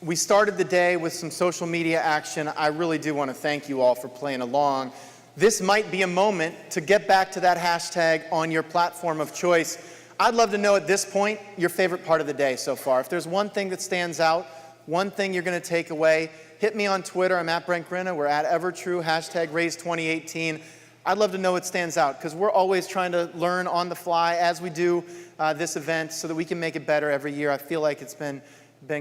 We started the day with some social media action. I really do want to thank you all for playing along. This might be a moment to get back to that hashtag on your platform of choice. I'd love to know at this point your favorite part of the day so far. If there's one thing that stands out, one thing you're going to take away, hit me on Twitter. I'm at Brent Grinna. We're at EverTrue, hashtag Raise2018. I'd love to know what stands out, because we're always trying to learn on the fly as we do this event so that we can make it better every year. I feel like it's been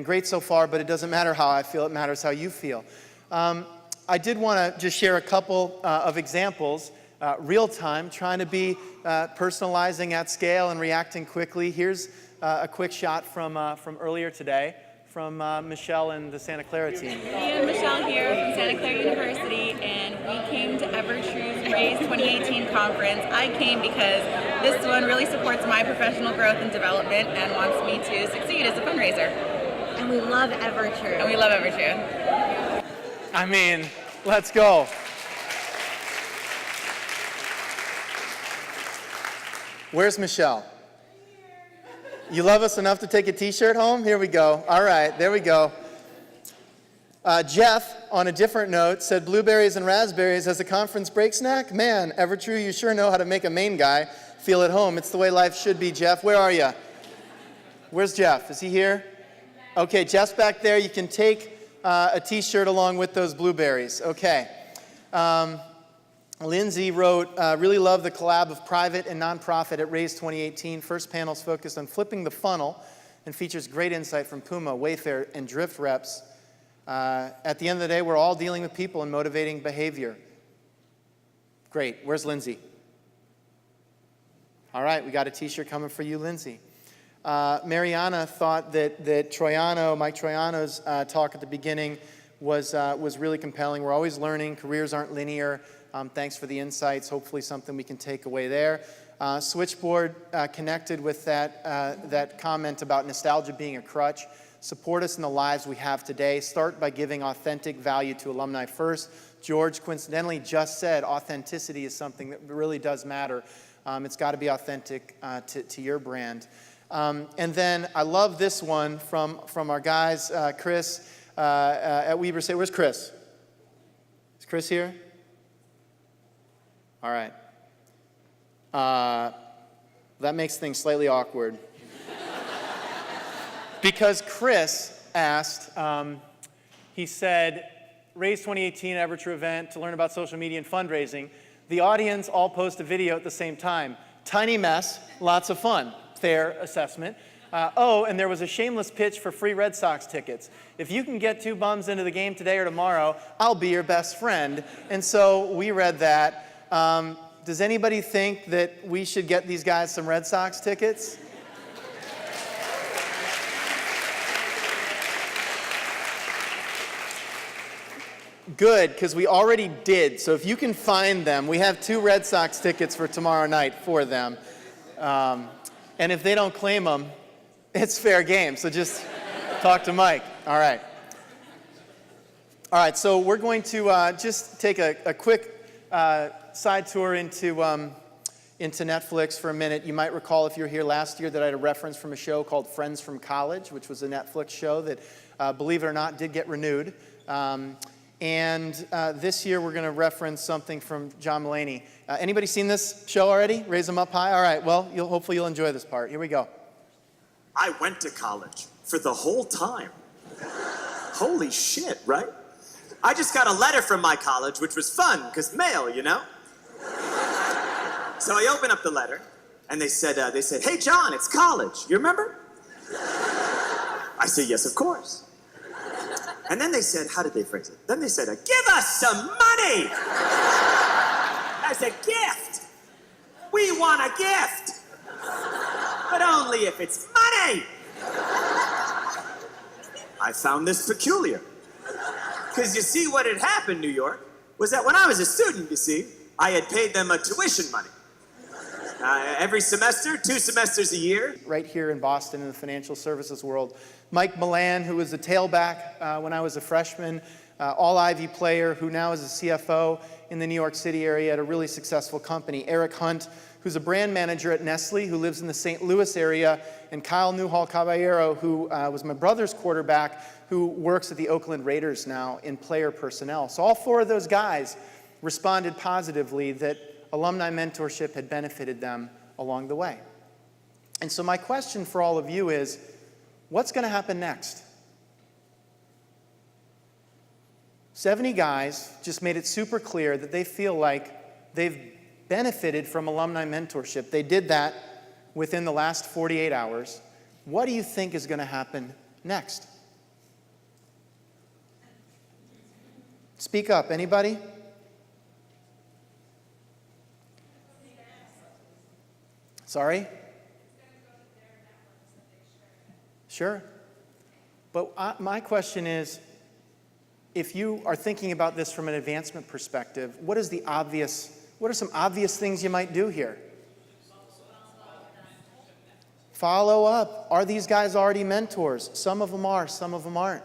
great so far, but it doesn't matter how I feel. It matters how you feel. I did want to just share a couple of examples, real time, trying to be personalizing at scale and reacting quickly. Here's a quick shot from earlier today from Michelle and the Santa Clara team. Me and Michelle here from Santa Clara University, and we came to EverTrue's Raise 2018 conference. I came because this one really supports my professional growth and development and wants me to succeed as a fundraiser. And we love EverTrue. And we love EverTrue. I mean, let's go. Where's Michelle? You love us enough to take a t-shirt home? Here we go. All right, there we go. Jeff, on a different note, said blueberries and raspberries as a conference break snack? Man, EverTrue, you sure know how to make a main guy feel at home. It's the way life should be, Jeff. Where are you? Where's Jeff? Is he here? Okay, Jeff's back there. You can take a t-shirt along with those blueberries. Okay. Lindsay wrote, really love the collab of private and nonprofit at Raise 2018. First panel's focused on flipping the funnel and features great insight from Puma, Wayfair, and Drift reps. At the end of the day, we're all dealing with people and motivating behavior. Great. Where's Lindsay? All right, we got a t-shirt coming for you, Lindsay. Mariana thought that Mike Troiano's talk at the beginning was really compelling. We're always learning. Careers aren't linear. Thanks for the insights. Hopefully something we can take away there. Switchboard connected with that comment about nostalgia being a crutch. Support us in the lives we have today. Start by giving authentic value to alumni first. George coincidentally just said authenticity is something that really does matter. It's got to be authentic to your brand. And then I love this one from our guys, Chris at Weber. Say, where's Chris? Is Chris here? All right. That makes things slightly awkward. Because Chris asked, he said, Raise 2018 EverTrue event to learn about social media and fundraising. The audience all post a video at the same time. Tiny mess, lots of fun. Fair assessment. And there was a shameless pitch for free Red Sox tickets. If you can get 2 bums into the game today or tomorrow, I'll be your best friend. And so we read that. Does anybody think that we should get these guys some Red Sox tickets? Good, because we already did. So if you can find them, we have 2 Red Sox tickets for tomorrow night for them. And if they don't claim them, it's fair game. So just talk to Mike. All right. All right, so we're going to just take a quick side tour into Netflix for a minute. You might recall if you were here last year that I had a reference from a show called Friends from College, which was a Netflix show that, believe it or not, did get renewed. And this year we're going to reference something from John Mulaney. Anybody seen this show already? Raise them up high. All right, well, hopefully you'll enjoy this part. Here we go. I went to college for the whole time. Holy shit, right? I just got a letter from my college, which was fun, because mail, you know? So I open up the letter, and they said, hey, John, it's college. You remember? I said, yes, of course. And then they said, how did they phrase it? Then they said, give us some money! As a gift. We want a gift. But only if it's money. I found this peculiar. Because you see, what had happened, New York, was that when I was a student, you see, I had paid them a tuition money. Every semester, 2 semesters a year. Right here in Boston in the financial services world. Mike Milan, who was a tailback when I was a freshman, all-Ivy player who now is a CFO in the New York City area at a really successful company. Eric Hunt, who's a brand manager at Nestle, who lives in the St. Louis area, and Kyle Newhall Caballero, who was my brother's quarterback who works at the Oakland Raiders now in player personnel. So all 4 of those guys responded positively that alumni mentorship had benefited them along the way. And so my question for all of you is, what's going to happen next? 70 guys just made it super clear that they feel like they've benefited from alumni mentorship. They did that within the last 48 hours. What do you think is going to happen next? Speak up. Anybody? Sorry? Sure. But my question is, if you are thinking about this from an advancement perspective, what are some obvious things you might do here? Follow up. Are these guys already mentors? Some of them are, some of them aren't.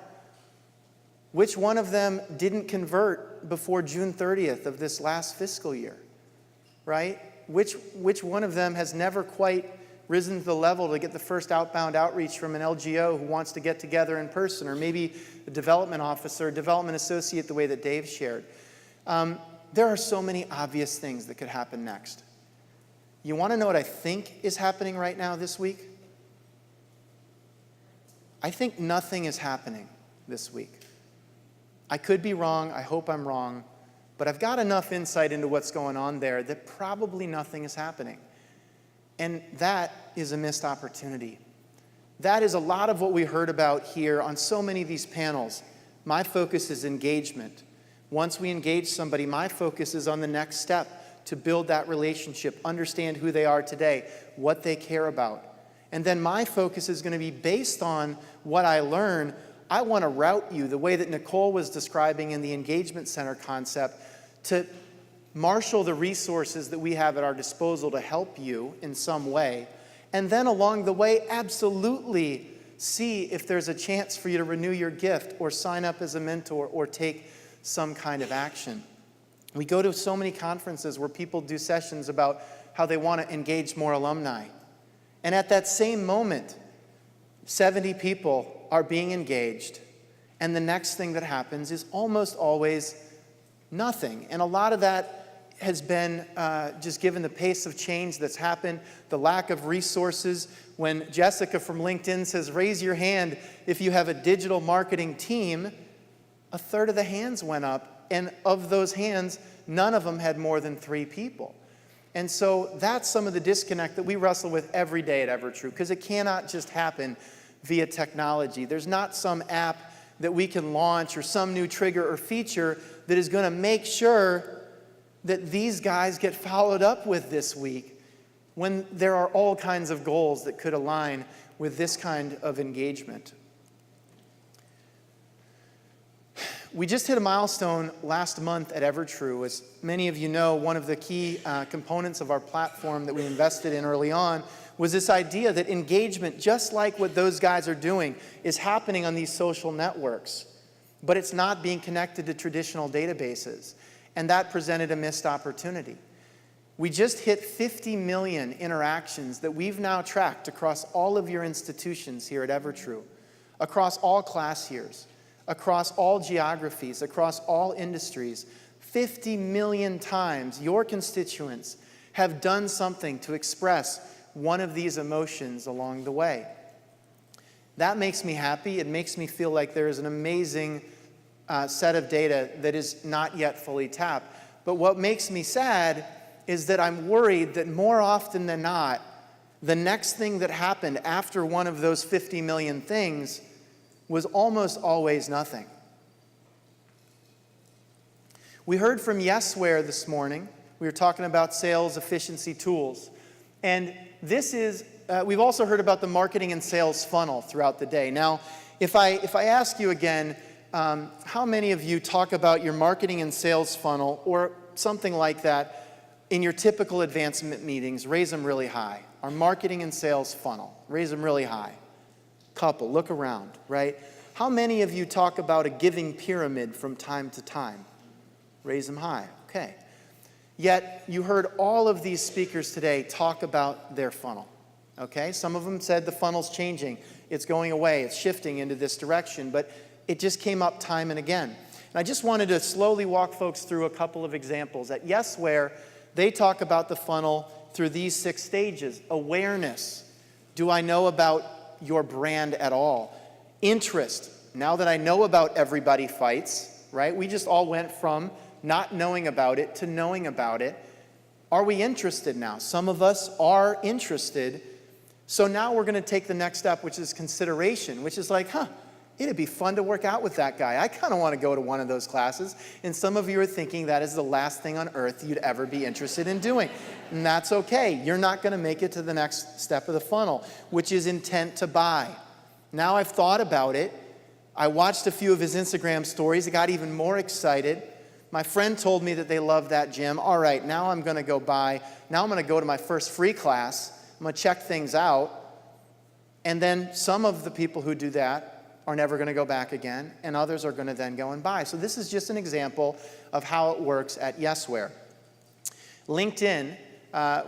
Which one of them didn't convert before June 30th of this last fiscal year? Right? Which one of them has never quite risen to the level to get the first outbound outreach from an LGO who wants to get together in person, or maybe a development officer, a development associate, the way that Dave shared? There are so many obvious things that could happen next. You want to know what I think is happening right now this week? I think nothing is happening this week. I could be wrong. I hope I'm wrong. But I've got enough insight into what's going on there that probably nothing is happening. And that is a missed opportunity. That is a lot of what we heard about here on so many of these panels. My focus is engagement. Once we engage somebody, my focus is on the next step to build that relationship, understand who they are today, what they care about. And then my focus is going to be based on what I learn. I want to route you the way that Nicole was describing in the engagement center concept, to marshal the resources that we have at our disposal to help you in some way. And then along the way, absolutely see if there's a chance for you to renew your gift or sign up as a mentor or take some kind of action. We go to so many conferences where people do sessions about how they want to engage more alumni. And at that same moment, 70 people are being engaged, and the next thing that happens is almost always nothing. And a lot of that has been just given the pace of change that's happened, the lack of resources. When Jessica from LinkedIn says, raise your hand if you have a digital marketing team, a third of the hands went up, and of those hands, none of them had more than 3 people. And so that's some of the disconnect that we wrestle with every day at EverTrue, because it cannot just happen via technology. There's not some app that we can launch or some new trigger or feature that is going to make sure that these guys get followed up with this week, when there are all kinds of goals that could align with this kind of engagement. We just hit a milestone last month at EverTrue. As many of you know, one of the key components of our platform that we invested in early on was this idea that engagement, just like what those guys are doing, is happening on these social networks, but it's not being connected to traditional databases. And that presented a missed opportunity. We just hit 50 million interactions that we've now tracked across all of your institutions here at EverTrue, across all class years, across all geographies, across all industries. 50 million times your constituents have done something to express one of these emotions along the way. That makes me happy. It makes me feel like there is an amazing set of data that is not yet fully tapped. But what makes me sad is that I'm worried that more often than not, the next thing that happened after one of those 50 million things was almost always nothing. We heard from Yesware this morning. We were talking about sales efficiency tools. And this is, we've also heard about the marketing and sales funnel throughout the day. Now, if I ask you again, how many of you talk about your marketing and sales funnel or something like that in your typical advancement meetings? Raise them really high. Our marketing and sales funnel, raise them really high. Couple, look around, right? How many of you talk about a giving pyramid from time to time? Raise them high, okay. Yet you heard all of these speakers today talk about their funnel, okay? Some of them said the funnel's changing, it's going away, it's shifting into this direction, but It just came up time and again. And I just wanted to slowly walk folks through a couple of examples. At Yesware, they talk about the funnel through these 6 stages. Awareness. Do I know about your brand at all? Interest. Now that I know about Everybody Fights, right? We just all went from not knowing about it to knowing about it. Are we interested now? Some of us are interested. So now we're going to take the next step, which is consideration, which is like, it'd be fun to work out with that guy. I kind of want to go to one of those classes. And some of you are thinking that is the last thing on earth you'd ever be interested in doing. And that's okay. You're not going to make it to the next step of the funnel, which is intent to buy. Now I've thought about it. I watched a few of his Instagram stories. I got even more excited. My friend told me that they love that gym. All right, now I'm going to go buy. Now I'm going to go to my first free class. I'm going to check things out. And then some of the people who do that are never going to go back again, and others are going to then go and buy. So this is just an example of how it works at Yesware. LinkedIn,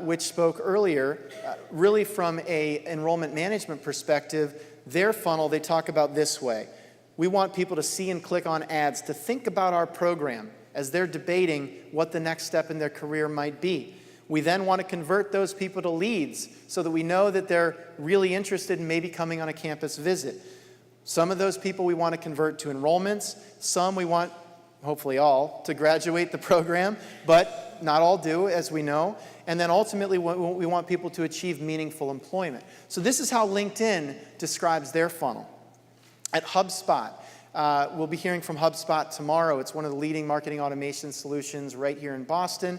which spoke earlier, really from a enrollment management perspective, their funnel they talk about this way. We want people to see and click on ads, to think about our program as they're debating what the next step in their career might be. We then want to convert those people to leads so that we know that they're really interested in maybe coming on a campus visit. Some of those people we want to convert to enrollments. Some we want, hopefully all, to graduate the program, but not all do, as we know. And then ultimately we want people to achieve meaningful employment. So this is how LinkedIn describes their funnel. At HubSpot, we'll be hearing from HubSpot tomorrow. It's one of the leading marketing automation solutions right here in Boston.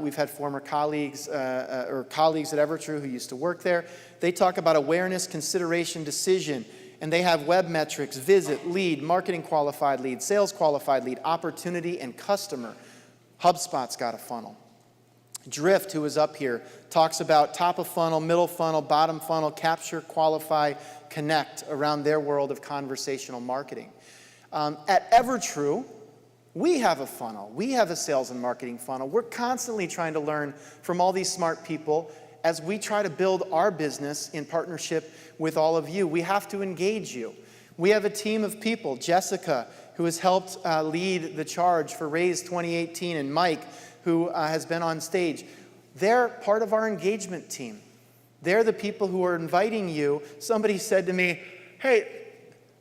We've had former colleagues or colleagues at EverTrue who used to work there. They talk about awareness, consideration, decision, and they have web metrics, visit, lead, marketing qualified lead, sales qualified lead, opportunity, and customer. HubSpot's got a funnel. Drift, who is up here, talks about top of funnel, middle funnel, bottom funnel, capture, qualify, connect around their world of conversational marketing. At EverTrue, we have a funnel. We have a sales and marketing funnel. We're constantly trying to learn from all these smart people as we try to build our business in partnership with all of you. We have to engage you. We have a team of people, Jessica, who has helped lead the charge for Raise 2018, and Mike, who has been on stage. They're part of our engagement team. They're the people who are inviting you. Somebody said to me, hey,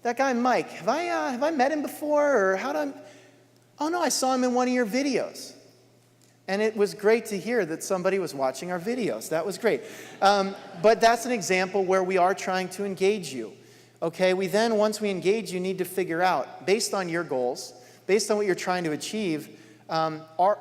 that guy Mike, have I met him before? Or oh no, I saw him in one of your videos. And it was great to hear that somebody was watching our videos. That was great. But that's an example where we are trying to engage you. Okay, once we engage you, need to figure out, based on your goals, based on what you're trying to achieve,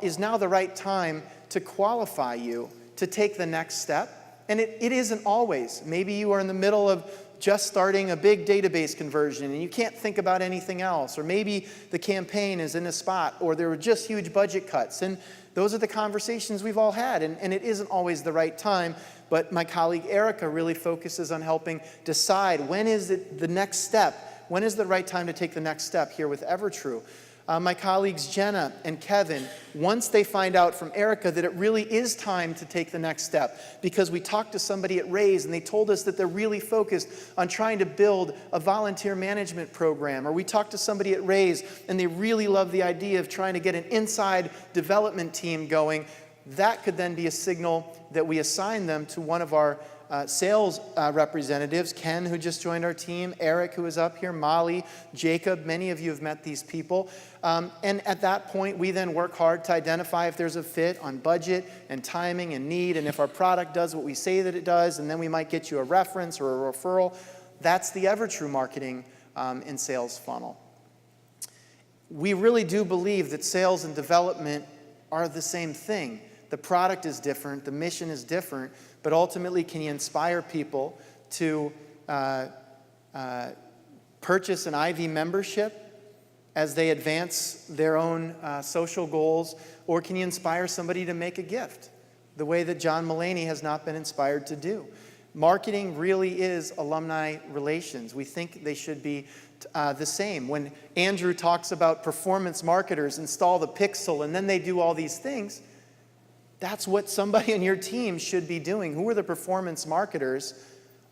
is now the right time to qualify you to take the next step. And it isn't always. Maybe you are in the middle of just starting a big database conversion and you can't think about anything else. Or maybe the campaign is in a spot, or there were just huge budget cuts. And those are the conversations we've all had. And it isn't always the right time. But my colleague Erica really focuses on helping decide when is it the next step. When is the right time to take the next step here with EverTrue? My colleagues Jenna and Kevin, once they find out from Erica that it really is time to take the next step, because we talked to somebody at Raise and they told us that they're really focused on trying to build a volunteer management program, or we talked to somebody at Raise and they really love the idea of trying to get an inside development team going, that could then be a signal that we assign them to one of our sales representatives, Ken, who just joined our team, Eric, who is up here, Molly, Jacob. Many of you have met these people. And at that point, we then work hard to identify if there's a fit on budget and timing and need, and if our product does what we say that it does, and then we might get you a reference or a referral. That's the EverTrue marketing and sales funnel. We really do believe that sales and development are the same thing. The product is different, the mission is different, but ultimately, can you inspire people to purchase an IV membership as they advance their own social goals, or can you inspire somebody to make a gift, the way that John Mulaney has not been inspired to do? Marketing really is alumni relations. We think they should be the same. When Andrew talks about performance marketers install the pixel and then they do all these things, that's what somebody on your team should be doing. Who are the performance marketers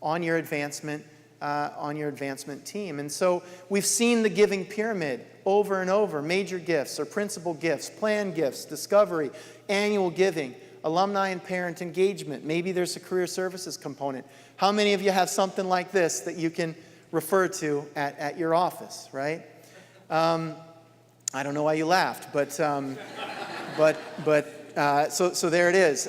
on your advancement on your advancement team. And so we've seen the giving pyramid over and over: major gifts or principal gifts, planned gifts, discovery, annual giving, alumni and parent engagement. Maybe there's a career services component. How many of you have something like this that you can refer to at your office, right? I don't know why you laughed, but so there it is.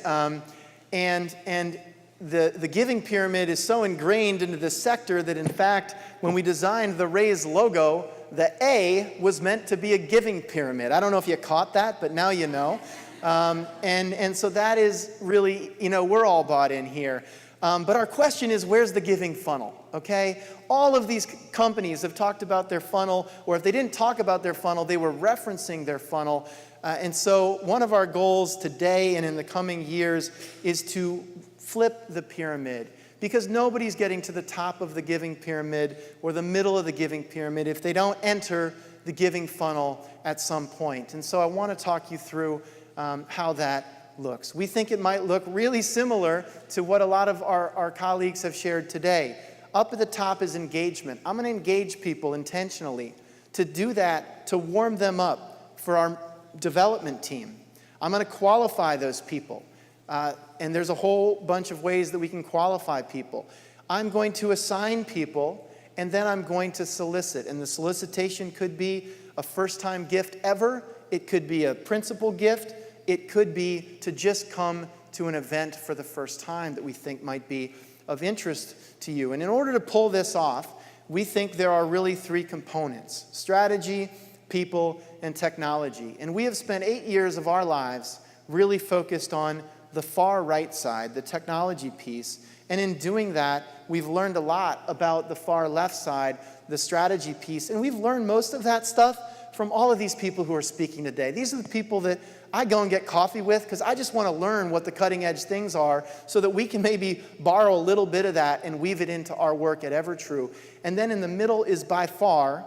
And the giving pyramid is so ingrained into the sector that, in fact, when we designed the Raise logo, the A was meant to be a giving pyramid. I don't know if you caught that, but now you know. And so that is really, we're all bought in here. But our question is, where's the giving funnel, okay? All of these companies have talked about their funnel, or if they didn't talk about their funnel, they were referencing their funnel. And so one of our goals today and in the coming years is to flip the pyramid, because nobody's getting to the top of the giving pyramid or the middle of the giving pyramid if they don't enter the giving funnel at some point. And so I want to talk you through how that looks. We think it might look really similar to what a lot of our colleagues have shared today. Up at the top is engagement. I'm going to engage people intentionally. To do that, to warm them up for our development team. I'm going to qualify those people. And there's a whole bunch of ways that we can qualify people. I'm going to assign people, and then I'm going to solicit. And the solicitation could be a first-time gift ever. It could be a principal gift. It could be to just come to an event for the first time that we think might be of interest to you. And in order to pull this off, we think there are really three components: strategy, people, and technology. And we have spent 8 years of our lives really focused on the far right side, the technology piece. And in doing that, we've learned a lot about the far left side, the strategy piece. And we've learned most of that stuff from all of these people who are speaking today. These are the people that I go and get coffee with because I just want to learn what the cutting edge things are so that we can maybe borrow a little bit of that and weave it into our work at EverTrue. And then in the middle is by far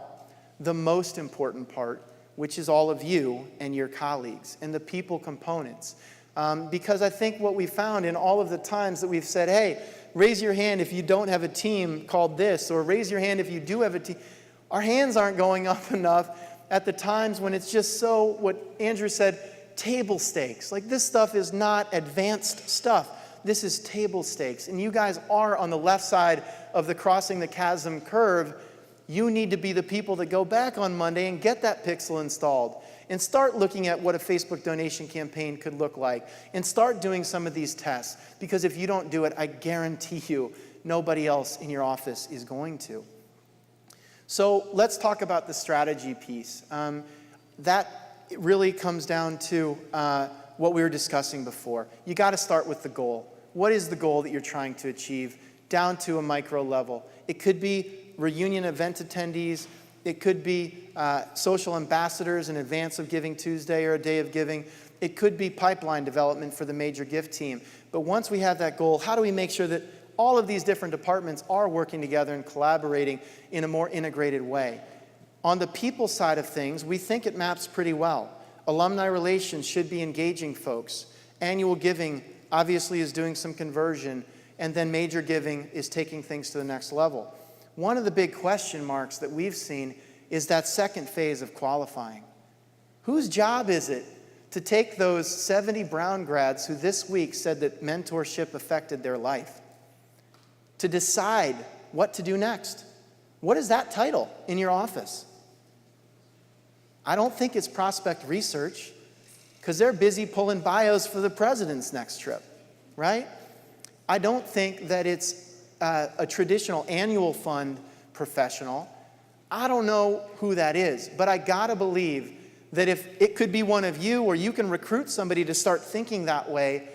the most important part, which is all of you and your colleagues and the people components. Because I think what we found in all of the times that we've said, hey, raise your hand if you don't have a team called this, or raise your hand if you do have a team, our hands aren't going up enough at the times when it's just so, what Andrew said, table stakes. Like, this stuff is not advanced stuff. This is table stakes. And you guys are on the left side of the crossing the chasm curve. You need to be the people that go back on Monday and get that pixel installed and start looking at what a Facebook donation campaign could look like and start doing some of these tests. Because if you don't do it, I guarantee you nobody else in your office is going to. So let's talk about the strategy piece. That really comes down to what we were discussing before. You got to start with the goal. What is the goal that you're trying to achieve, down to a micro level? It could be reunion event attendees. It could be social ambassadors in advance of Giving Tuesday or a day of giving. It could be pipeline development for the major gift team. But once we have that goal, how do we make sure that all of these different departments are working together and collaborating in a more integrated way? On the people side of things, we think it maps pretty well. Alumni relations should be engaging folks. Annual giving obviously is doing some conversion, and then major giving is taking things to the next level. One of the big question marks that we've seen is that second phase of qualifying. Whose job is it to take those 70 Brown grads who this week said that mentorship affected their life, to decide what to do next? What is that title in your office? I don't think it's prospect research, because they're busy pulling bios for the president's next trip, right? I don't think that it's a traditional annual fund professional. I don't know who that is, but I gotta believe that if it could be one of you, or you can recruit somebody to start thinking that way,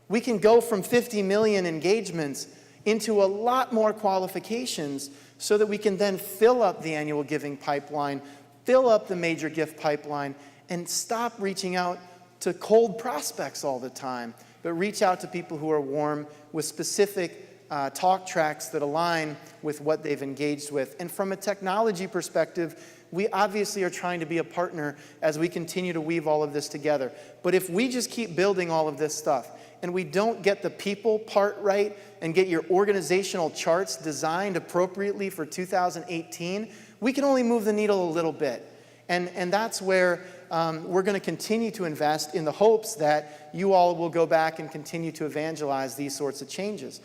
we can go from 50 million engagements into a lot more qualifications so that we can then fill up the annual giving pipeline, fill up the major gift pipeline, and stop reaching out to cold prospects all the time, but reach out to people who are warm with specific talk tracks that align with what they've engaged with. And from a technology perspective, we obviously are trying to be a partner as we continue to weave all of this together. But if we just keep building all of this stuff and we don't get the people part right and get your organizational charts designed appropriately for 2018, we can only move the needle a little bit. And that's where we're going to continue to invest in the hopes that you all will go back and continue to evangelize these sorts of changes.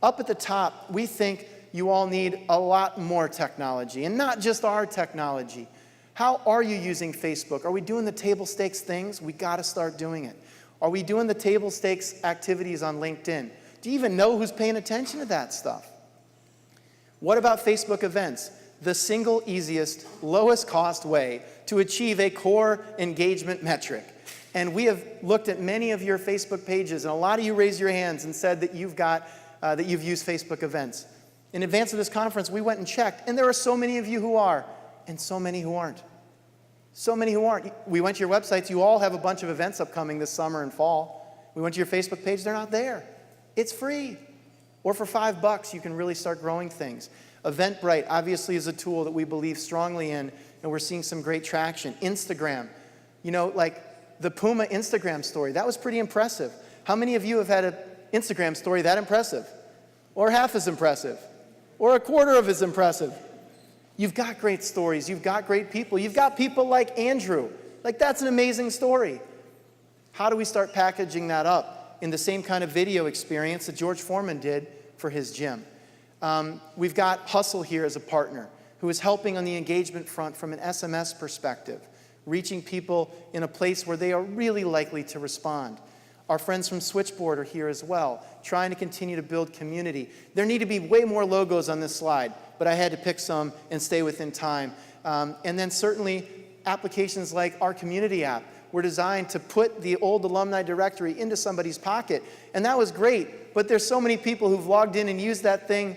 Up at the top, we think you all need a lot more technology, and not just our technology. How are you using Facebook? Are we doing the table stakes things? We got to start doing it. Are we doing the table stakes activities on LinkedIn? Do you even know who's paying attention to that stuff? What about Facebook events? The single easiest, lowest cost way to achieve a core engagement metric. And we have looked at many of your Facebook pages, and a lot of you raised your hands and said that you've used Facebook events. In advance of this conference, we went and checked, and there are so many of you who are, and so many who aren't. So many who aren't. We went to your websites. You all have a bunch of events upcoming this summer and fall. We went to your Facebook page. They're not there. It's free. Or for $5, you can really start growing things. Eventbrite obviously is a tool that we believe strongly in, and we're seeing some great traction. Instagram, you know, like the Puma Instagram story, that was pretty impressive. How many of you have had an Instagram story that impressive? Or half as impressive? Or a quarter of as impressive? You've got great stories. You've got great people. You've got people like Andrew. Like, that's an amazing story. How do we start packaging that up in the same kind of video experience that George Foreman did for his gym? We've got Hustle here as a partner who is helping on the engagement front from an SMS perspective, reaching people in a place where they are really likely to respond. Our friends from Switchboard are here as well, trying to continue to build community. There need to be way more logos on this slide, but I had to pick some and stay within time. And then certainly applications like our community app were designed to put the old alumni directory into somebody's pocket. And that was great, but there's so many people who've logged in and used that thing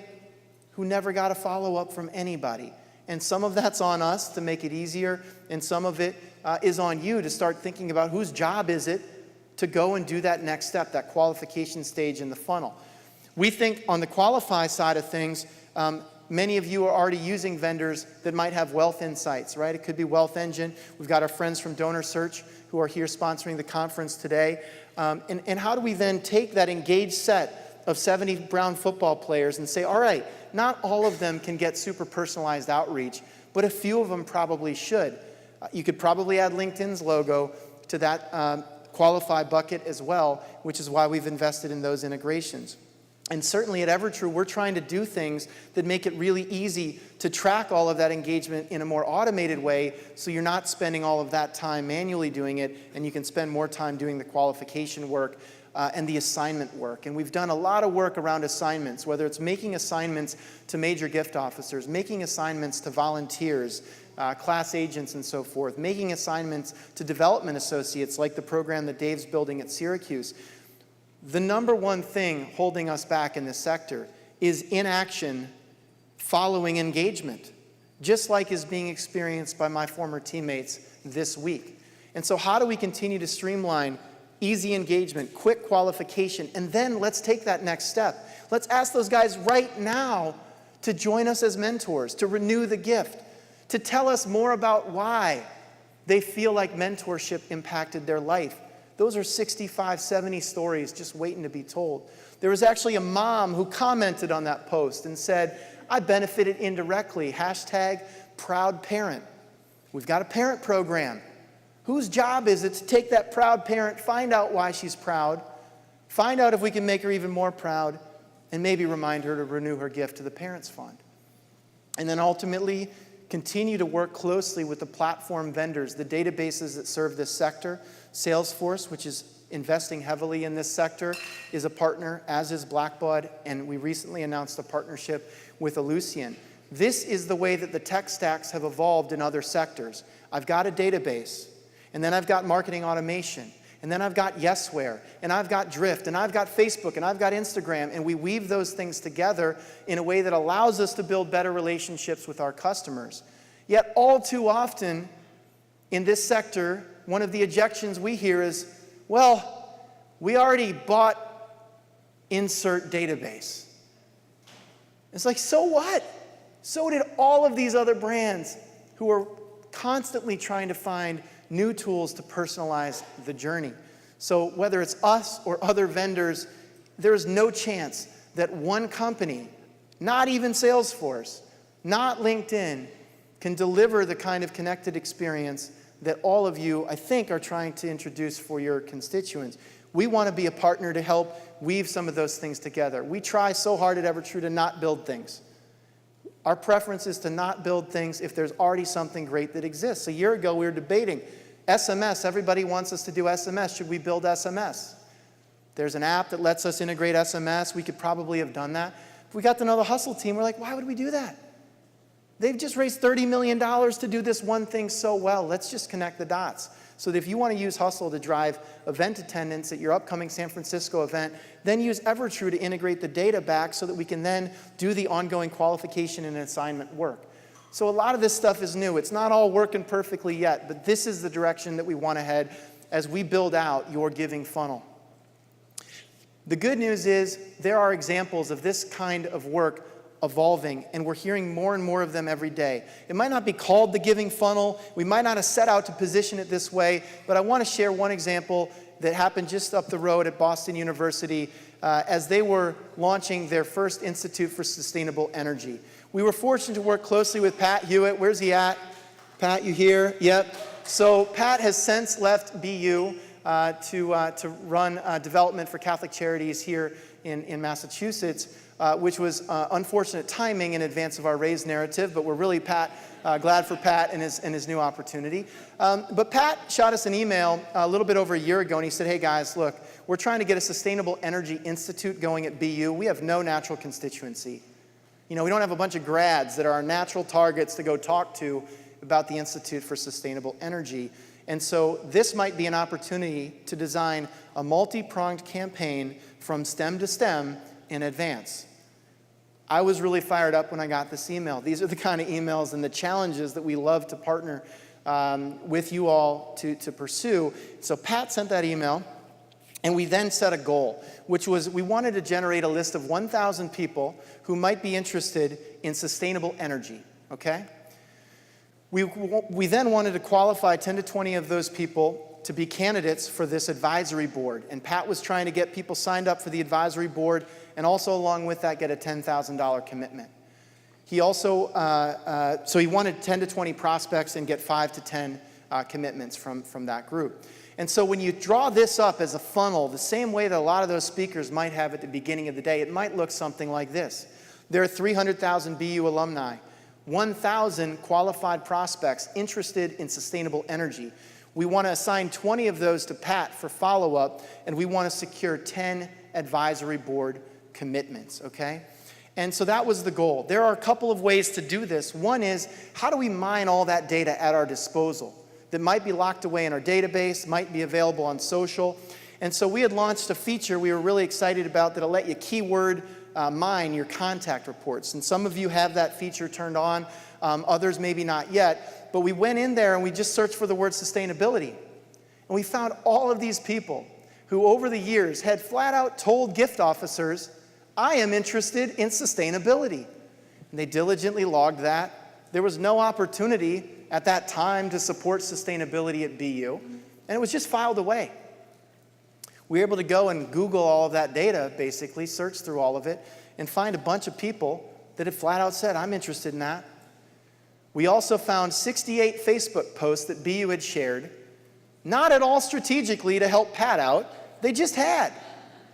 who never got a follow-up from anybody. And some of that's on us to make it easier, and some of it is on you to start thinking about whose job is it to go and do that next step, that qualification stage in the funnel. We think on the qualify side of things, many of you are already using vendors that might have wealth insights, right? It could be Wealth Engine. We've got our friends from Donor Search who are here sponsoring the conference today. And how do we then take that engaged set of 70 Brown football players and say, all right, not all of them can get super personalized outreach, but a few of them probably should. You could probably add LinkedIn's logo to that qualify bucket as well, which is why we've invested in those integrations. And certainly at EverTrue, we're trying to do things that make it really easy to track all of that engagement in a more automated way, so you're not spending all of that time manually doing it, and you can spend more time doing the qualification work and the assignment work. And we've done a lot of work around assignments, whether it's making assignments to major gift officers, making assignments to volunteers, class agents and so forth, making assignments to development associates like the program that Dave's building at Syracuse. The number one thing holding us back in this sector is inaction following engagement, just like is being experienced by my former teammates this week. And so how do we continue to streamline easy engagement, quick qualification, and then let's take that next step. Let's ask those guys right now to join us as mentors, to renew the gift, to tell us more about why they feel like mentorship impacted their life. Those are 65, 70 stories just waiting to be told. There was actually a mom who commented on that post and said, I benefited indirectly, #proud parent. We've got a parent program. Whose job is it to take that proud parent, find out why she's proud, find out if we can make her even more proud, and maybe remind her to renew her gift to the Parents Fund. And then ultimately, continue to work closely with the platform vendors, the databases that serve this sector. Salesforce, which is investing heavily in this sector, is a partner, as is Blackbaud, and we recently announced a partnership with Ellucian. This is the way that the tech stacks have evolved in other sectors. I've got a database, and then I've got marketing automation, and then I've got Yesware, and I've got Drift, and I've got Facebook, and I've got Instagram, and we weave those things together in a way that allows us to build better relationships with our customers. Yet all too often in this sector, one of the objections we hear is, well, we already bought insert database. It's like, so what? So did all of these other brands who are constantly trying to find new tools to personalize the journey. So whether it's us or other vendors, there is no chance that one company, not even Salesforce, not LinkedIn, can deliver the kind of connected experience that all of you, I think, are trying to introduce for your constituents. We want to be a partner to help weave some of those things together. We try so hard at EverTrue to not build things. Our preference is to not build things if there's already something great that exists. A year ago, we were debating SMS. Everybody wants us to do SMS. Should we build SMS? There's an app that lets us integrate SMS. We could probably have done that. If we got to know the Hustle team, we're like, why would we do that? They've just raised $30 million to do this one thing so well. Let's just connect the dots. So that if you want to use Hustle to drive event attendance at your upcoming San Francisco event, then use EverTrue to integrate the data back so that we can then do the ongoing qualification and assignment work. So a lot of this stuff is new. It's not all working perfectly yet, but this is the direction that we want to head as we build out your giving funnel. The good news is there are examples of this kind of work evolving, and we're hearing more and more of them every day. It might not be called the giving funnel. We might not have set out to position it this way, but I want to share one example that happened just up the road at Boston University as they were launching their first Institute for Sustainable Energy. We were fortunate to work closely with Pat Hewitt. Where's he at? Pat, you here? Yep. So Pat has since left BU to run development for Catholic Charities here in Massachusetts, which was unfortunate timing in advance of our raise narrative, but we're really glad for Pat and his new opportunity. But Pat shot us an email a little bit over a year ago, and he said, hey guys, look, we're trying to get a Sustainable Energy Institute going at BU. We have no natural constituency. You know, we don't have a bunch of grads that are our natural targets to go talk to about the Institute for Sustainable Energy. And so this might be an opportunity to design a multi-pronged campaign from stem to stem in advance. I was really fired up when I got this email. These are the kind of emails and the challenges that we love to partner with you all to pursue. So Pat sent that email, and we then set a goal, which was we wanted to generate a list of 1,000 people who might be interested in sustainable energy, okay? We then wanted to qualify 10 to 20 of those people to be candidates for this advisory board. And Pat was trying to get people signed up for the advisory board and also along with that get a $10,000 commitment. He also, so he wanted 10 to 20 prospects and get 5 to 10 commitments from that group. And so when you draw this up as a funnel, the same way that a lot of those speakers might have at the beginning of the day, it might look something like this. There are 300,000 BU alumni, 1,000 qualified prospects interested in sustainable energy. We want to assign 20 of those to Pat for follow-up, and we want to secure 10 advisory board commitments, okay? And so that was the goal. There are a couple of ways to do this. One is, how do we mine all that data at our disposal that might be locked away in our database, might be available on social? And so we had launched a feature we were really excited about that'll let you keyword mine your contact reports. And some of you have that feature turned on, others maybe not yet. But we went in there and we just searched for the word sustainability. And we found all of these people who over the years had flat out told gift officers, I am interested in sustainability. And they diligently logged that. There was no opportunity at that time to support sustainability at BU, and it was just filed away. We were able to go and Google all of that data, basically, search through all of it, and find a bunch of people that had flat out said, I'm interested in that. We also found 68 Facebook posts that BU had shared, not at all strategically to help Pat out, they just had,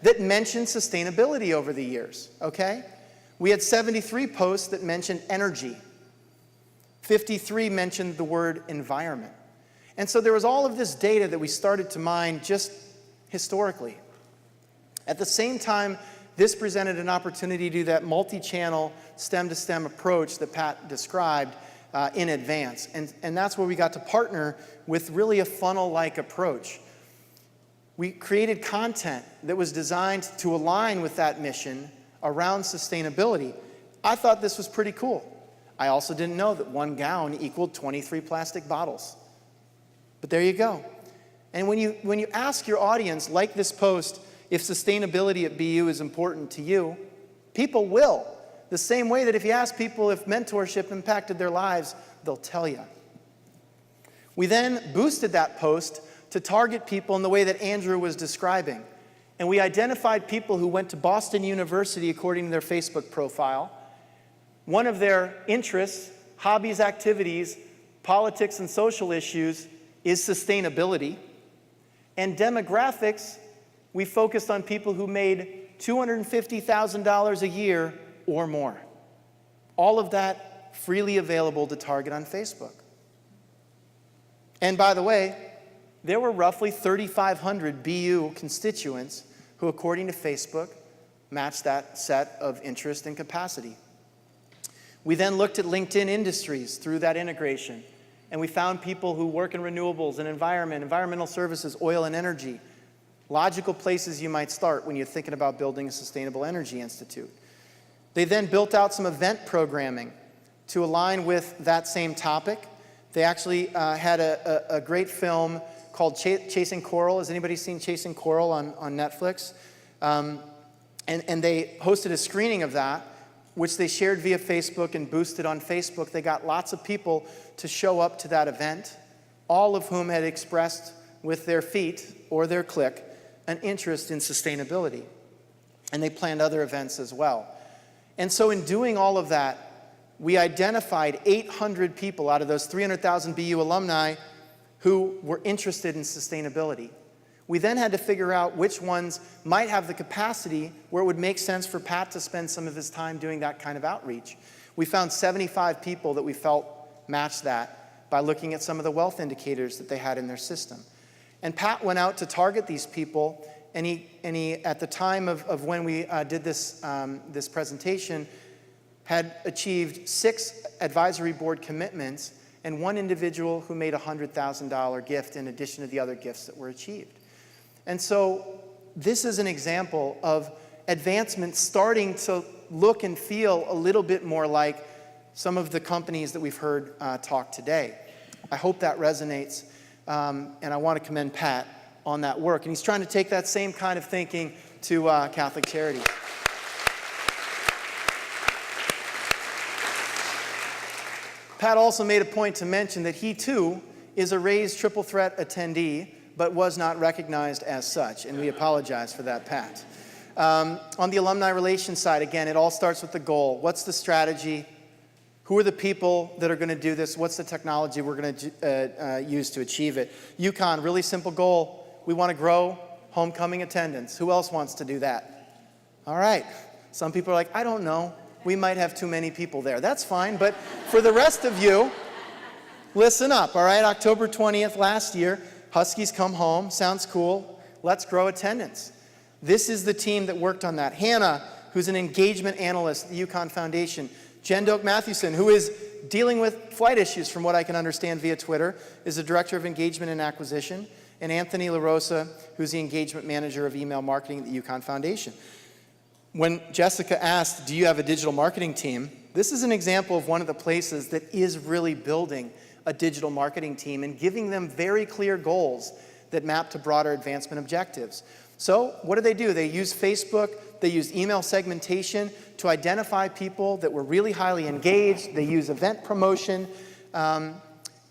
that mentioned sustainability over the years, okay? We had 73 posts that mentioned energy. 53 mentioned the word environment. And so there was all of this data that we started to mine just historically. At the same time, this presented an opportunity to do that multi-channel stem-to-stem approach that Pat described in advance. And that's where we got to partner with really a funnel-like approach. We created content that was designed to align with that mission around sustainability. I thought this was pretty cool. I also didn't know that one gown equaled 23 plastic bottles. But there you go. And when you ask your audience, like this post, if sustainability at BU is important to you, people will. The same way that if you ask people if mentorship impacted their lives, they'll tell you. We then boosted that post to target people in the way that Andrew was describing. And we identified people who went to Boston University according to their Facebook profile. One of their interests, hobbies, activities, politics, and social issues is sustainability. And demographics, we focused on people who made $250,000 a year or more. All of that freely available to target on Facebook. And by the way, there were roughly 3,500 BU constituents who, according to Facebook, matched that set of interest and capacity. We then looked at LinkedIn Industries through that integration, and we found people who work in renewables and environmental services, oil and energy. Logical places you might start when you're thinking about building a sustainable energy institute. They then built out some event programming to align with that same topic. They actually had a great film called Chasing Coral. Has anybody seen Chasing Coral on Netflix? And they hosted a screening of that, which they shared via Facebook and boosted on Facebook. They got lots of people to show up to that event, all of whom had expressed with their feet or their click an interest in sustainability. And they planned other events as well. And so in doing all of that, we identified 800 people out of those 300,000 BU alumni who were interested in sustainability. We then had to figure out which ones might have the capacity where it would make sense for Pat to spend some of his time doing that kind of outreach. We found 75 people that we felt matched that by looking at some of the wealth indicators that they had in their system. And Pat went out to target these people, and he at the time of when we did this presentation, had achieved 6 advisory board commitments and 1 individual who made a $100,000 gift in addition to the other gifts that were achieved. And so this is an example of advancement starting to look and feel a little bit more like some of the companies that we've heard talk today. I hope that resonates, and I want to commend Pat on that work. And he's trying to take that same kind of thinking to Catholic Charities. Pat also made a point to mention that he too is a raised triple threat attendee, but was not recognized as such, and we apologize for that, Pat. On the alumni relations side, again, it all starts with the goal. What's the strategy? Who are the people that are going to do this? What's the technology we're going to use to achieve it? UConn, really simple goal. We want to grow homecoming attendance. Who else wants to do that? All right. Some people are like, I don't know. We might have too many people there. That's fine, but for the rest of you, listen up, all right? October 20th last year, Huskies come home. Sounds cool. Let's grow attendance. This is the team that worked on that. Hannah, who's an engagement analyst at the UConn Foundation. Jen Doak-Mathewson, who is dealing with flight issues from what I can understand via Twitter, is the Director of Engagement and Acquisition. And Anthony LaRosa, who's the Engagement Manager of Email Marketing at the UConn Foundation. When Jessica asked, do you have a digital marketing team? This is an example of one of the places that is really building a digital marketing team and giving them very clear goals that map to broader advancement objectives. So what do? They use Facebook, they use email segmentation to identify people that were really highly engaged. They use event promotion, and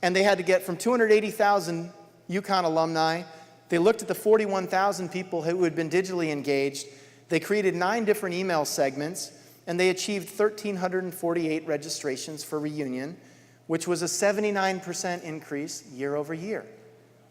they had to get from 280,000 UConn alumni. They looked at the 41,000 people who had been digitally engaged. They created 9 different email segments, and they achieved 1,348 registrations for reunion, which was a 79% increase year over year.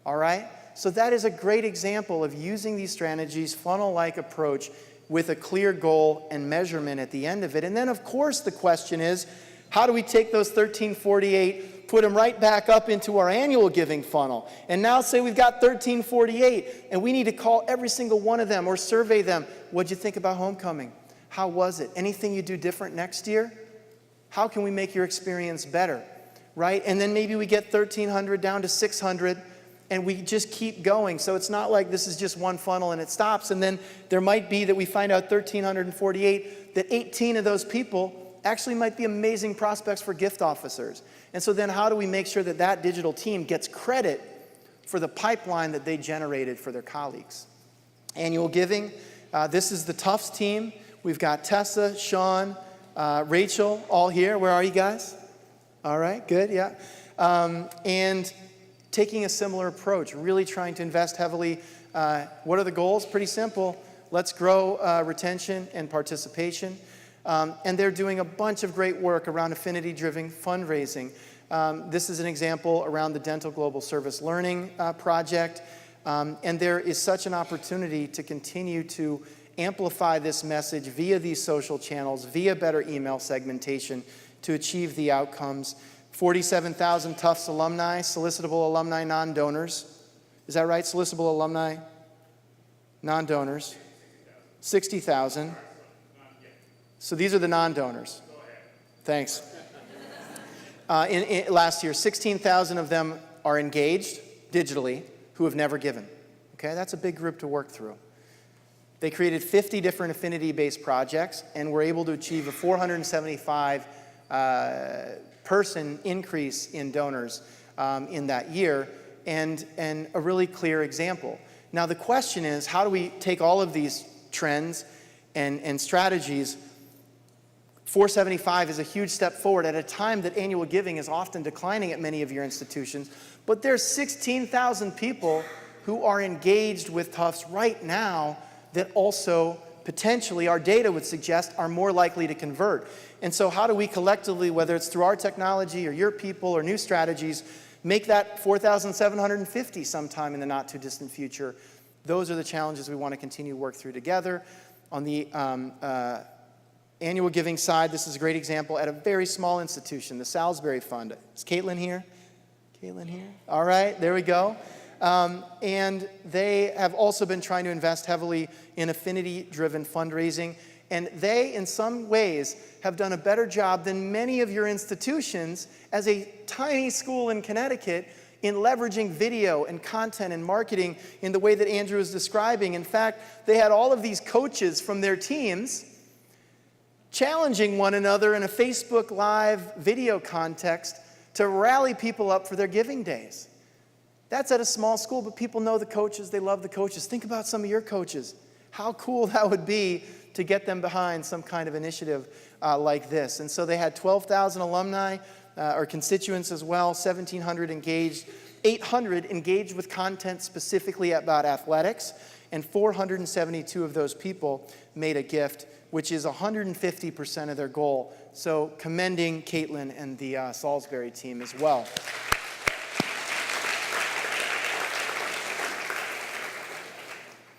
All right? So that is a great example of using these strategies, funnel-like approach, with a clear goal and measurement at the end of it. And then, of course, the question is, how do we take those 1,348, put them right back up into our annual giving funnel, and now say we've got 1,348, and we need to call every single one of them or survey them. What'd you think about homecoming? How was it? Anything you do different next year? How can we make your experience better? Right? And then maybe we get 1,300 down to 600, and we just keep going. So it's not like this is just one funnel and it stops. And then there might be that we find out 1,348, that 18 of those people actually might be amazing prospects for gift officers. And so then how do we make sure that that digital team gets credit for the pipeline that they generated for their colleagues? Annual giving, this is the Tufts team. We've got Tessa, Sean, Rachel, all here. Where are you guys? All right, good, yeah. And taking a similar approach, really trying to invest heavily. What are the goals? Pretty simple. Let's grow retention and participation. And they're doing a bunch of great work around affinity-driven fundraising. This is an example around the Dental Global Service Learning project. And there is such an opportunity to continue to amplify this message via these social channels, via better email segmentation to achieve the outcomes. 47,000 Tufts alumni, solicitable alumni non-donors. Is that right? Solicitable alumni non-donors. 60,000. So these are the non-donors. Thanks. Last year, 16,000 of them are engaged digitally who have never given. Okay, that's a big group to work through. They created 50 different affinity-based projects and were able to achieve a 475 person increase in donors in that year, and a really clear example. Now the question is, how do we take all of these trends and strategies? 475 is a huge step forward at a time that annual giving is often declining at many of your institutions, but there's 16,000 people who are engaged with Tufts right now that also potentially, our data would suggest, are more likely to convert. And so how do we collectively, whether it's through our technology or your people or new strategies, make that 4,750 sometime in the not too distant future? Those are the challenges we want to continue to work through together. On the annual giving side, this is a great example at a very small institution, the Salisbury Fund. Is Caitlin here? Caitlin here? All right, there we go. And they have also been trying to invest heavily in affinity-driven fundraising. And they, in some ways, have done a better job than many of your institutions as a tiny school in Connecticut in leveraging video and content and marketing in the way that Andrew is describing. In fact, they had all of these coaches from their teams challenging one another in a Facebook Live video context to rally people up for their giving days. That's at a small school, but people know the coaches, they love the coaches. Think about some of your coaches. How cool that would be to get them behind some kind of initiative like this. And so they had 12,000 alumni, or constituents as well, 1,700 engaged, 800 engaged with content specifically about athletics, and 472 of those people made a gift, which is 150% of their goal. So commending Caitlin and the Salisbury team as well.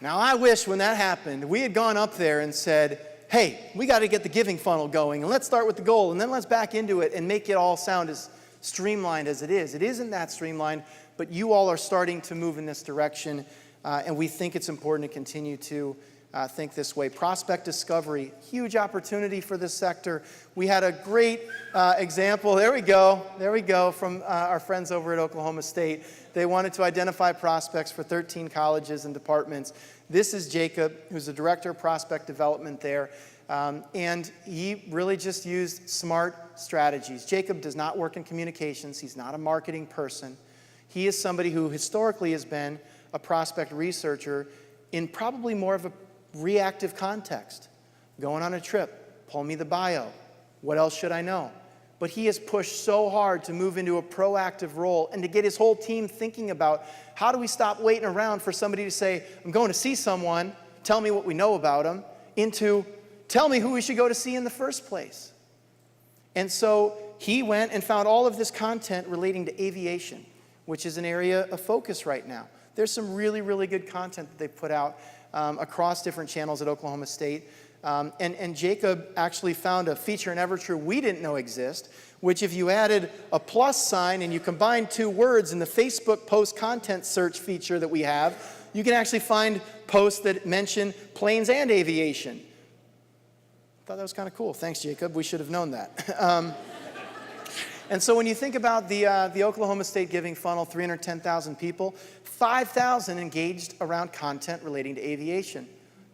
Now, I wish when that happened, we had gone up there and said, hey, we got to get the giving funnel going, and let's start with the goal, and then let's back into it and make it all sound as streamlined as it is. It isn't that streamlined, but you all are starting to move in this direction, and we think it's important to continue to think this way. Prospect discovery, huge opportunity for this sector. We had a great example, there we go, from our friends over at Oklahoma State. They wanted to identify prospects for 13 colleges and departments. This is Jacob, who's the director of prospect development there, and he really just used smart strategies. Jacob does not work in communications. He's not a marketing person. He is somebody who historically has been a prospect researcher in probably more of a reactive context. Going on a trip, pull me the bio. What else should I know? But he has pushed so hard to move into a proactive role and to get his whole team thinking about how do we stop waiting around for somebody to say, I'm going to see someone, tell me what we know about them, into tell me who we should go to see in the first place. And so he went and found all of this content relating to aviation, which is an area of focus right now. There's some really, really good content that they've put out across different channels at Oklahoma State. And Jacob actually found a feature in EverTrue we didn't know exist, which if you added a plus sign and you combine two words in the Facebook post content search feature that we have, you can actually find posts that mention planes and aviation. I thought that was kind of cool. Thanks, Jacob. We should have known that. And so when you think about the Oklahoma State Giving Funnel, 310,000 people, 5,000 engaged around content relating to aviation.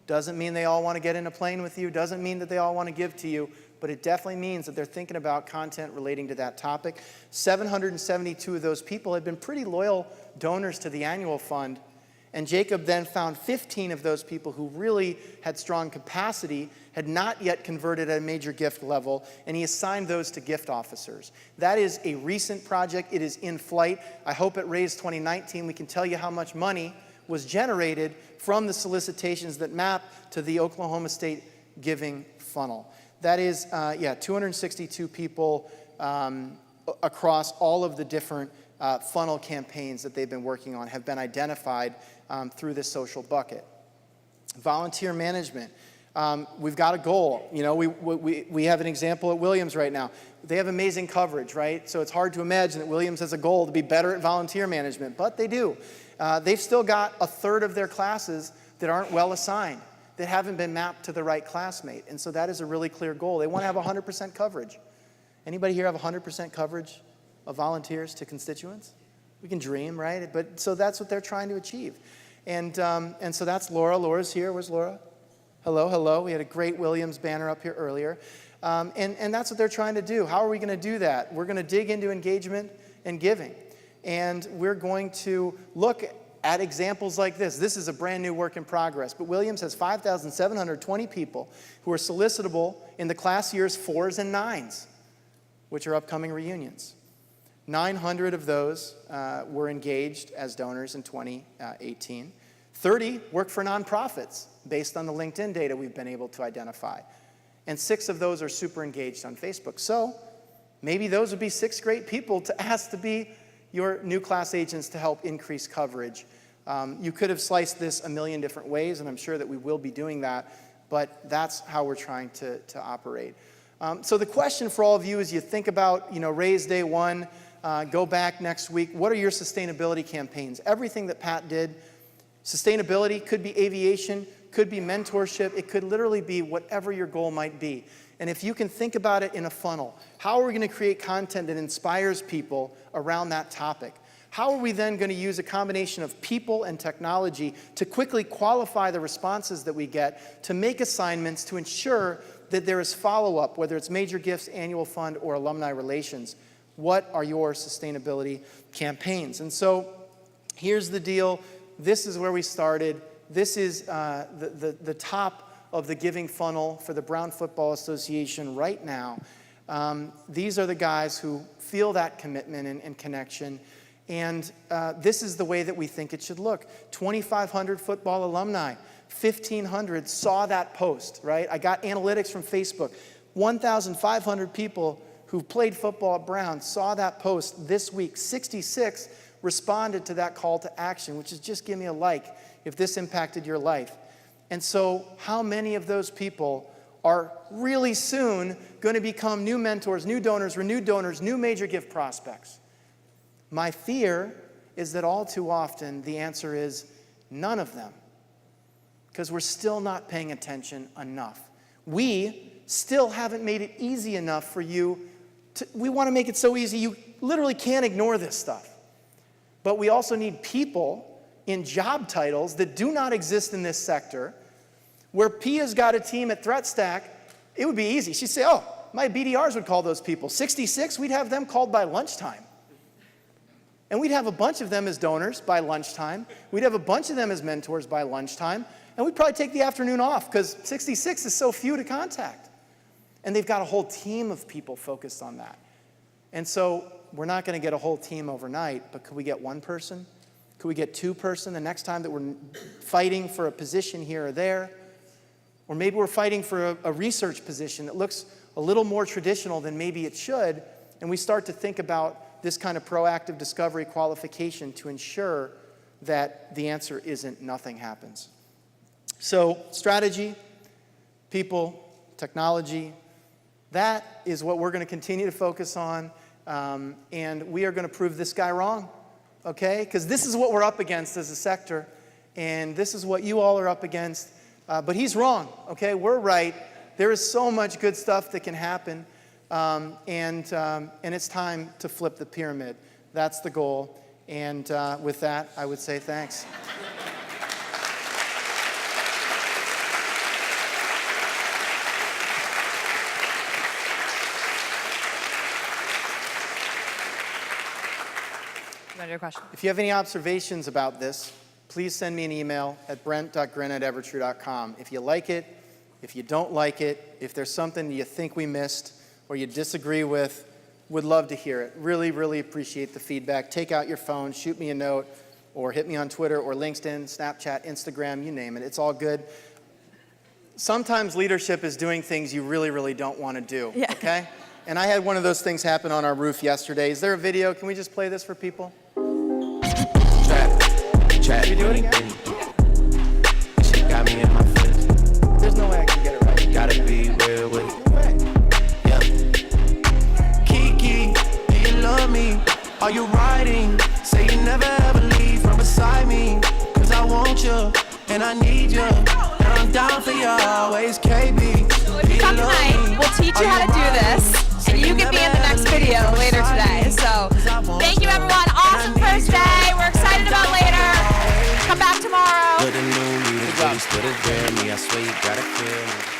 Doesn't mean they all want to get in a plane with you, doesn't mean that they all want to give to you, but it definitely means that they're thinking about content relating to that topic. 772 of those people had been pretty loyal donors to the annual fund, And Jacob then found 15 of those people who really had strong capacity, had not yet converted at a major gift level, and he assigned those to gift officers. That is a recent project. It is in flight. I hope at Raise 2019 we can tell you how much money was generated from the solicitations that map to the Oklahoma State Giving Funnel. That is, 262 people across all of the different funnel campaigns that they've been working on have been identified through this social bucket. Volunteer management. We've got a goal. You know, we have an example at Williams right now. They have amazing coverage, right? So it's hard to imagine that Williams has a goal to be better at volunteer management, but they do. They've still got a third of their classes that aren't well assigned, that haven't been mapped to the right classmate. And so that is a really clear goal. They want to have 100% coverage. Anybody here have 100% coverage of volunteers to constituents? We can dream, right? But so that's what they're trying to achieve. And so that's Laura. Laura's here. Where's Laura? Hello, hello. We had a great Williams banner up here earlier. And that's what they're trying to do. How are we going to do that? We're going to dig into engagement and giving. And we're going to look at examples like this. This is a brand new work in progress. But Williams has 5,720 people who are solicitable in the class years 4s and 9s, which are upcoming reunions. 900 of those were engaged as donors in 2018. 30 work for nonprofits based on the LinkedIn data we've been able to identify. And 6 of those are super engaged on Facebook. So maybe those would be 6 great people to ask to be your new class agents to help increase coverage. You could have sliced this a million different ways, and I'm sure that we will be doing that, but that's how we're trying to operate. So the question for all of you as you think about, Raise Day 1, go back next week, what are your sustainability campaigns? Everything that Pat did, sustainability could be aviation, could be mentorship, it could literally be whatever your goal might be. And if you can think about it in a funnel, how are we going to create content that inspires people around that topic? How are we then going to use a combination of people and technology to quickly qualify the responses that we get, to make assignments, to ensure that there is follow-up, whether it's major gifts, annual fund, or alumni relations? What are your sustainability campaigns? And so here's the deal. This is where we started. This is the top of the giving funnel for the Brown Football Association right now. These are the guys who feel that commitment and connection. And this is the way that we think it should look. 2,500 football alumni, 1,500 saw that post, right? I got analytics from Facebook. 1,500 people who played football at Brown saw that post this week. 66 responded to that call to action, which is just give me a like if this impacted your life. And so how many of those people are really soon going to become new mentors, new donors, renewed donors, new major gift prospects? My fear is that all too often the answer is none of them, because we're still not paying attention enough. We still haven't made it easy enough for you to, we want to make it so easy you literally can't ignore this stuff. But we also need people in job titles that do not exist in this sector. Where Pia's got a team at ThreatStack, it would be easy. She'd say, oh, my BDRs would call those people. 66, we'd have them called by lunchtime. And we'd have a bunch of them as donors by lunchtime. We'd have a bunch of them as mentors by lunchtime. And we'd probably take the afternoon off because 66 is so few to contact. And they've got a whole team of people focused on that. And so we're not going to get a whole team overnight, but could we get one person? Could we get 2 person the next time that we're fighting for a position here or there? Or maybe we're fighting for a research position that looks a little more traditional than maybe it should, and we start to think about this kind of proactive discovery qualification to ensure that the answer isn't nothing happens. So strategy, people, technology, that is what we're going to continue to focus on, and we are going to prove this guy wrong, okay? Because this is what we're up against as a sector, and this is what you all are up against. But he's wrong, okay? We're right. There is so much good stuff that can happen, and it's time to flip the pyramid. That's the goal. And with that, I would say thanks. Your question. If you have any observations about this, please send me an email at brent.grinna@evertrue.com. If you like it, if you don't like it, if there's something you think we missed or you disagree with, would love to hear it. Really, really appreciate the feedback. Take out your phone, shoot me a note, or hit me on Twitter or LinkedIn, Snapchat, Instagram, you name it. It's all good. Sometimes leadership is doing things you really, really don't want to do, okay? And I had one of those things happen on our roof yesterday. Is there a video? Can we just play this for people? Trap. Can you do it again? She got me in my feelings. There's no way I can get it right. Gotta be real with it. No way. Yeah. Kiki, do you love me? Are you riding? Say you never ever leave from beside me. Cause I want you, and I need you. And I'm down for you always, KB. If you come tonight, we'll teach you how to do this, and you can be in the next video later today. So, thank you everyone. Awesome first day. We're excited about later. Come back tomorrow. With a new leader, please put it there. Me, I swear you gotta feel me.